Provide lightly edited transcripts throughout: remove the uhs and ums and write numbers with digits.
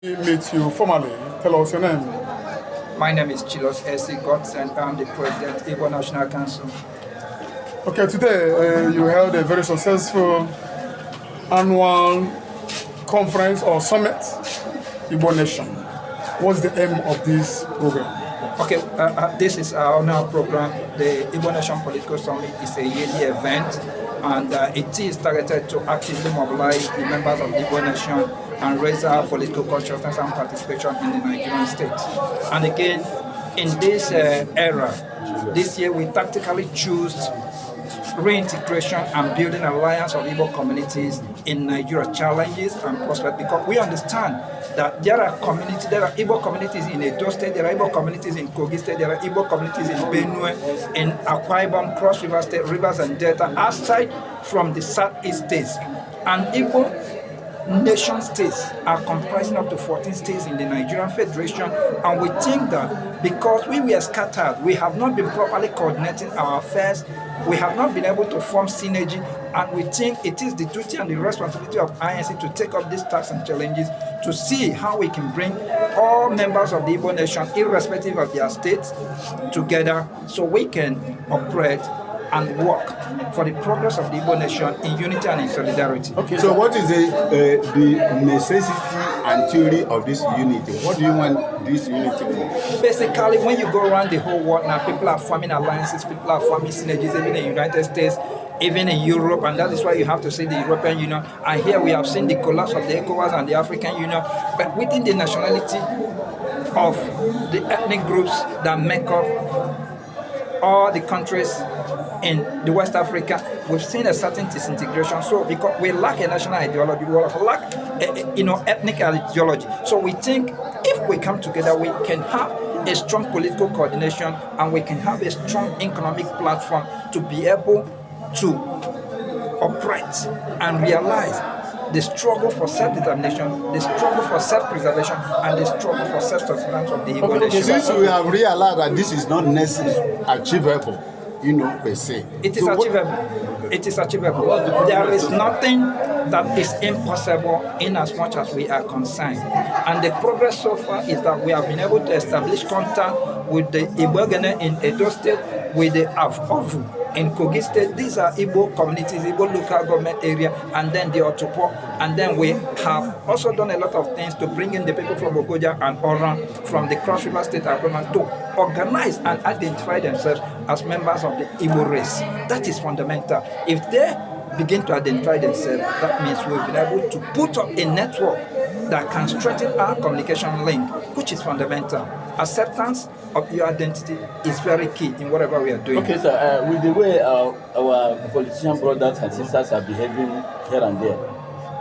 Meet you formally. Tell us your name. My name is Chilos Godsent. I'm the president of Igbo National Council. Okay, today you held a very successful annual conference or summit, Igbo Nation. What's the aim of this program? Okay, this is our annual program. The Igbo Nation Political Summit is a yearly event, and it is targeted to actively mobilize the members of the Igbo Nation and raise our political consciousness and participation in the Nigerian state. And again, in this era, this year we tactically choose reintegration and building alliance of Igbo communities in Nigeria, challenges and prospects, because we understand that there are Igbo communities in Edo State, there are Igbo communities in Kogi State, there are Igbo communities in Benue, in Akwa Ibom, Cross River State, Rivers and Delta, aside from the Southeast states. And Igbo nation states are comprising up to 14 states in the Nigerian Federation, and we think that because we were scattered, we have not been properly coordinating our affairs, we have not been able to form synergy, and we think it is the duty and the responsibility of INC to take up these tasks and challenges to see how we can bring all members of the Igbo nation, irrespective of their states, together so we can operate and work for the progress of the Igbo nation in unity and in solidarity. Okay, so what is the necessity and theory of this unity? What do you want this unity for? Basically, when you go around the whole world now, people are forming alliances, people are forming synergies, even in the United States, even in Europe, and that is why you have to see the European Union. And here we have seen the collapse of the ECOWAS and the African Union, but within the nationality of the ethnic groups that make up all the countries in the West Africa, we've seen a certain disintegration. So because we lack a national ideology, we lack ethnic ideology. So we think if we come together, we can have a strong political coordination and we can have a strong economic platform to be able to operate and realize the struggle for self-determination, the struggle for self-preservation, and the struggle for self-sustenance of the Igbo nation. Since we have realized that this is not necessarily achievable, per se. It is achievable. It is achievable. There is nothing that is impossible in as much as we are concerned. And the progress so far is that we have been able to establish contact with the Igbo in Edo State, with the Afovu in Kogi State. These are Igbo communities, Igbo local government area, and then the Otopo. And then we have also done a lot of things to bring in the people from Ogoja and Oran, from the Cross River State agreement, to organize and identify themselves as members of the Igbo race. That is fundamental. If they begin to identify themselves, that means we've been able to put up a network that can strengthen our communication link, which is fundamental. Acceptance of your identity is very key in whatever we are doing. Okay, sir, with the way our politician brothers and sisters are behaving here and there,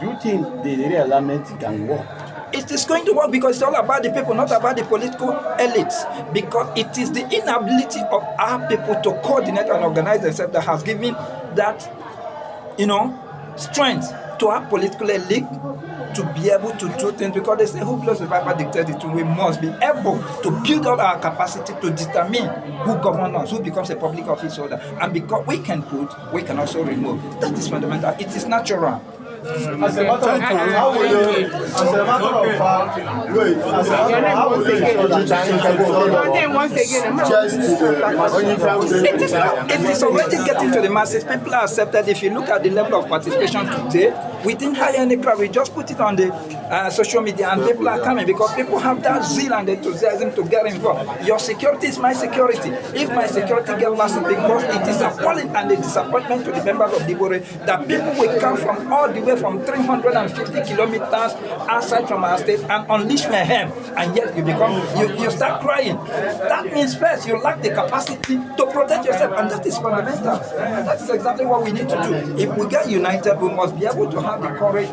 do you think the realignment can work? It is going to work because it's all about the people, not about the political elites. Because it is the inability of our people to coordinate and organize themselves that has given that, strength to our political elite to be able to do things, because they say who blows the Bible dictates it. We must be able to build up our capacity to determine who governs us, who becomes a public office holder. And because we can put, we can also remove. That is fundamental. It is natural. As a matter of fact, how will you? As a matter of fact, wait. As a matter of fact, how will you? It is already getting to the masses. People are accepted. If you look at the level of participation today, we didn't hire any crowd. We just put it on the social media, and people are coming because people have that zeal and enthusiasm to get involved. Your security is my security. If my security gets lost, because it is appalling and a disappointment to the members of the Igbo that people will come from all the way from 350 kilometers outside from our state and unleash mayhem, and yet you start crying. That means first you lack the capacity to protect yourself, and that is fundamental. That is exactly what we need to do. If we get united, we must be able to have the courage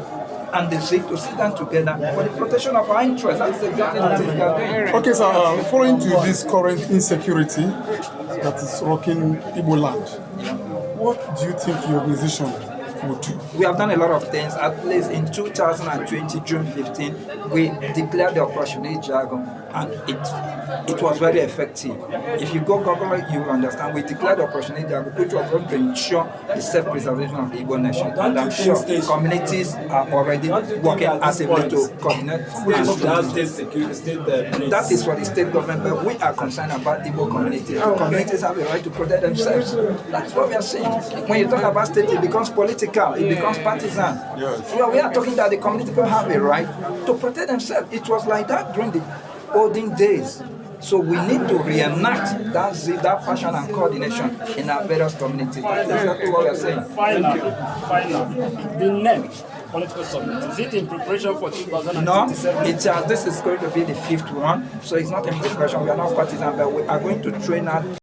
and the zeal to sit down together for the protection of our interests. That is exactly what we are doing. Okay, so following to this current insecurity that is rocking Igbo land, what do you think your organization would do? We have done a lot of things. At least in 2020, June 15, we declared the operational jargon, and it was very effective. If you go Google it, you will understand. We declared the operational jargon, which was going to ensure the self-preservation of the Igbo nation. And I'm sure communities are already working actively to coordinate. That is for the state government, but we are concerned about Igbo communities. Communities have the right to protect themselves. That's what we are saying. When you talk about state, it becomes political, it becomes partisan. Yes. Well, we are talking that the community people have a right to protect themselves. It was like that during the olden days. So we need to reenact that passion and coordination in our various communities. That's exactly what we are saying. Finally, the next political summit, is it in preparation for 2027? No, this is going to be the 5th one, so it's not in preparation. We are not partisan, but we are going to train out